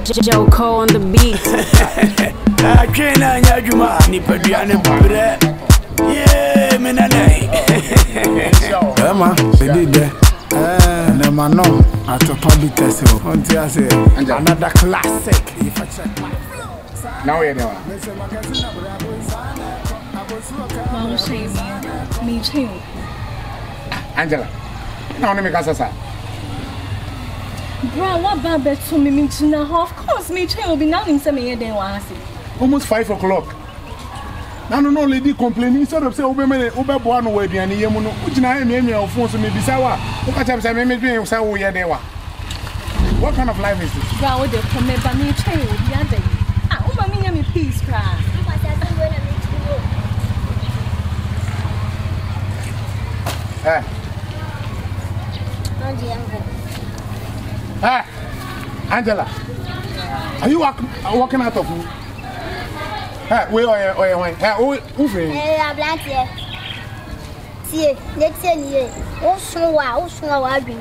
Joko on the beat. I train on Yajuma, Nipadiana Bure. Yeah, Menane. Berma Bediide. Never know. At a public test. Until I say another classic. If I check my now we know. Me too. Angela. Now let me go sasa. Bro, what bad bet to me now? Of course, me too will be now in some year then was Almost 5 o'clock. Now no lady complaining instead of say Obe Boano wedding and Yemuno, which now I mean your phone to me Bisawa. Look at them say me doing so we are there. What kind of life is this? Bro, they come by me too the other day. Ah, oh my me peace cry. Hey, Angela, are you walking out of me? Hey, where are you? Hey, who? Hey, I'm blank here. See, let's say, oh, so I drink.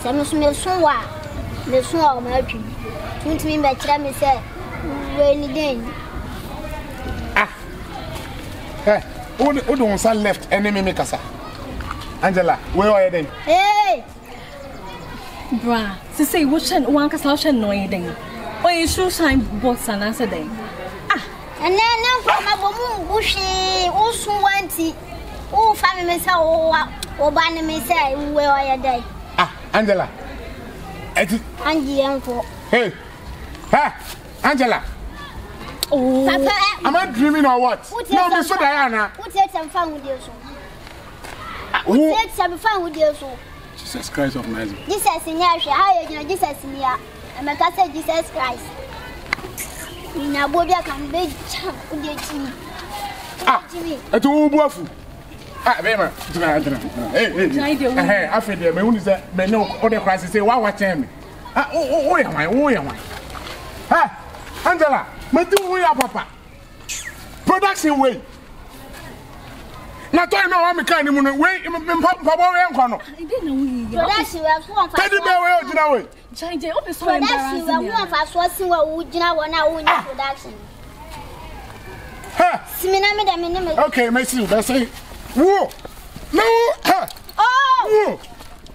Some smell so wild. The small American. Don't mean by Chami said, when again. Ah, hey, who don't say left enemy makers? Angela, where are you then? Hey! Bra, to say which one can know anything. Or you should sign both and answer them. Ah, and then now from a woman, bushy, also wanty. Oh, family, or banner may say, where are you day? Ah, Angela. Angie, uncle. Hey, Angela. Oh, Papa, am I dreaming or what? No, Miss Diana. Who takes some fun with you? Who takes some fun with you? Jesus Christ of Nazareth. Jesus in Yasha, how you know Jesus in here? And my cousin Jesus Christ. In a body can be champ with your team. Ah, it's all buffy. Ah, Berma, hey, I feel there. My own is that men know other crisis say, why watch me? Ah, oh, am I? Ha, Angela, my two way, Papa. Production way. Not I know I'm a kind of way, Papa, I didn't know you. That's you have one for Teddy Bear, you know it. Giant, open so that's you have one for sourcing what would you know when I win production. Ha, Simina, okay, my son, that's it. Whoa! No! Oh!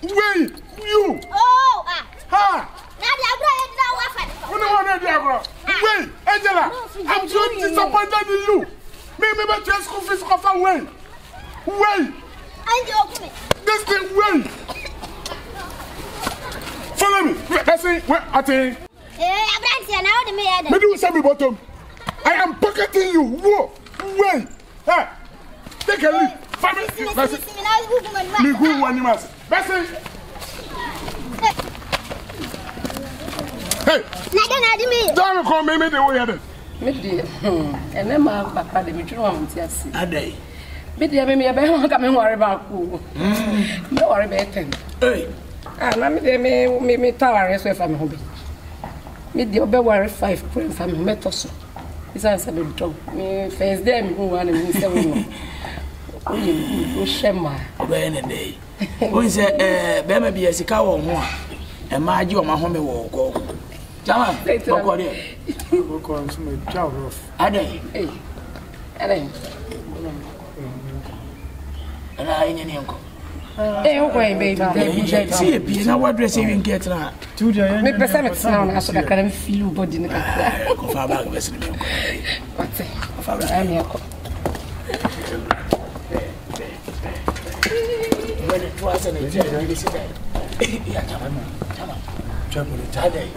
Wait! You! Oh! Ha! Now wait! Angela! I'm so disappointed in you! Maybe my trust school fees off away! Wait! This thing, wait! Follow me! That's it! Wait, I tell you! Maybe you send me bottom! I am pocketing you! Whoa! Wait! Hey! Take a leap! Me go one mas. Hey. Don't call me the way other. Me dear. And then my papa the me want to see. a day. Me dear me be come worry about ku. No worry about them. Hey. Ah na me tower so for me ho be. Me dear be worry 5 pray for me metoso. Is answer be drop. Me first day me go one me 7. Oh, Shema. Obey any day. When say, Berma Bediide, a cow or more, and my dear, my home will go. Jama, go there. We'll call him a child of a day. And I ain't any uncle. okay, baby. See a piece of what dress even get now. 2 days. Me perceive sound as I can feel body in the car. Go far back, listen to me. What's it? I'm here. Twice and yeah, come on. Trouble the time.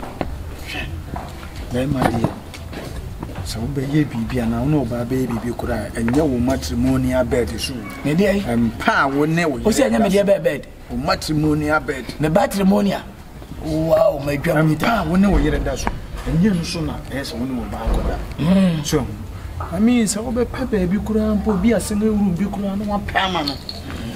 Berma dear. So be baby and I know by baby you could and your matrimonial bed is soon. Maybe and pa will never was a bed. Matrimonial bed. The matrimonial. Wow, my grandpa will never hear that. And you sooner as one will back. So I mean, so baby could be a single room, you could one permanent.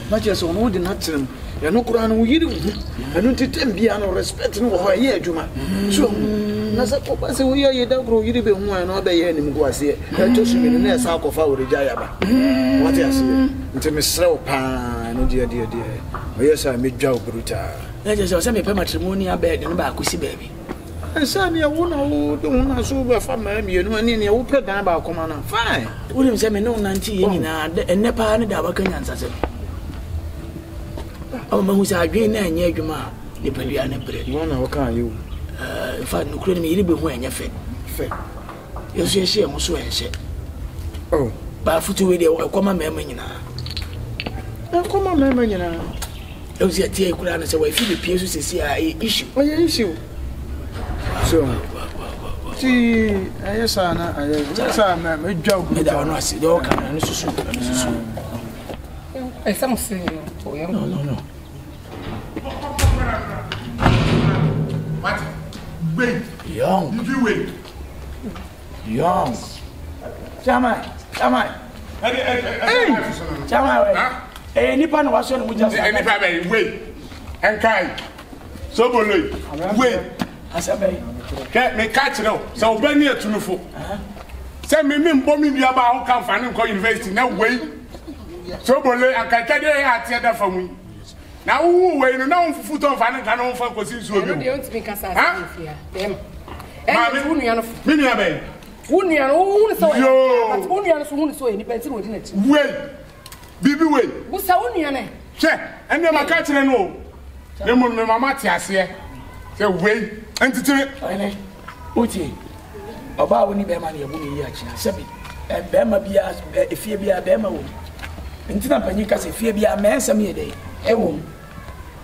But just on wood in that term, you're not going to do it. I don't tell me no respect no here, Juma. So, Nasa, say we are don't grow you be one or the enemy was here. I told you in the south of our Jayaba. What is it? Until Miss Slopa, no dear. Yes, I made Joe Bruta. Let us send me matrimonial bed in the back, we see baby. Son, you won't know so well from me, you know, and you will put down about command. Fine. William said, no, 19 and never had a can answer. Oh, who's a green and Yaguma, the Peliana bread. You want to can you? If I couldn't even when you're fed. You see, she almost said, oh, but for 2 days, I'll come a memory now. I'll come a memory now. It was a tear could answer why Philip Pierce to see a issue. What issue? So, see, yes, I a joke with our nurse, the old kind of some say, no. What? Wait. Young. If you wait. Young. Jamai. Hey! Jamai. Eh, nipa na waso no mu just. Eh, nipa be wait. Enkai. So bolo. Wait. Asabe. Ke me catch no. So obani atunufo. Say me mbo mi bia ba ho kan fa ne ko university na wait. So bolo akaka dey atie da famu. Na wu wei no na mfufu to fa ne kan no fa ko sin so bi. No dey want me kasa afia. Dem. Ma me unu ya no. Me nua be. Unu ya no unu so. Yo. Unu ya no so unu so ni penti no di na ti. Wait. Bibi wei. Busa unu ya ne. Che, ene maka kire no. Ne mo me mama ti ase. Say wei. Entitire. Ene. Uti. Oba wo ni be ma na yebu ni yi achi. Sebi. Be ma bia efie bia be ma wo. Ntina panyi ka se fie bia me nsam ye dey. Ewo.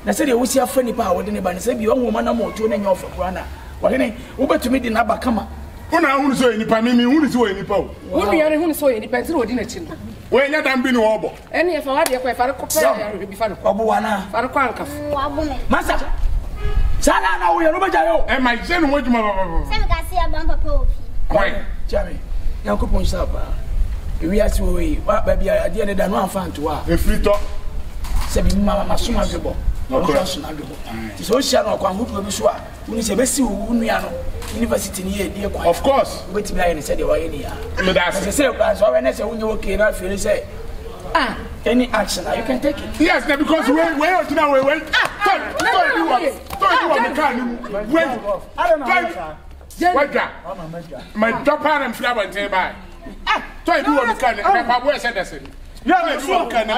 Na se de wo si afa nipa a wo de ne ba ne se bi onwo ma na mo to na nya ofa kura na. Wo de ne wo betumi di na ba kama. Una hunu so nipa mimi hunu so nipa o. Unu ya ne hunu so ni penti no di na ti no. We nya dan bi ni wo bo. Ene e fa wa de ko e fa ko pe ya bi fa no. Obo wana. Fa ko ankaf. Wa bu me. Masa. Sana na wo ye no be jayo. E ma je no woduma ba. Se me ka se abam papa ofi. Kwai. Jami. Yankopon sapa. Ewi ase wo yi. Wa ba bia ade ne da no amfa nto a. E free to. Se bi mama masoma dwebo. No cross na dwebo. Ti so hia no kwa hudu bi so a. Uni se besi wo nua no. University ni e die kwa. Of course. Wait me ayi said the way ni ya. Me da say. Say class so when say unye okay na feel say any action you can take it. Yes, because we original we. Don't do what me can. Wait. I don't know. Wait. My daughter and flower and buy. Don't do what me can. My boy said that. Yeah, so can I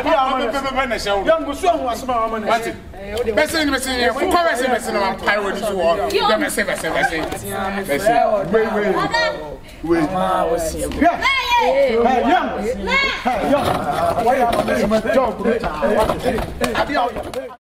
be show. Young go so was my woman. What it? Person, who comes in pirate is war. Them say. Wait. Was here. Young. Why are you?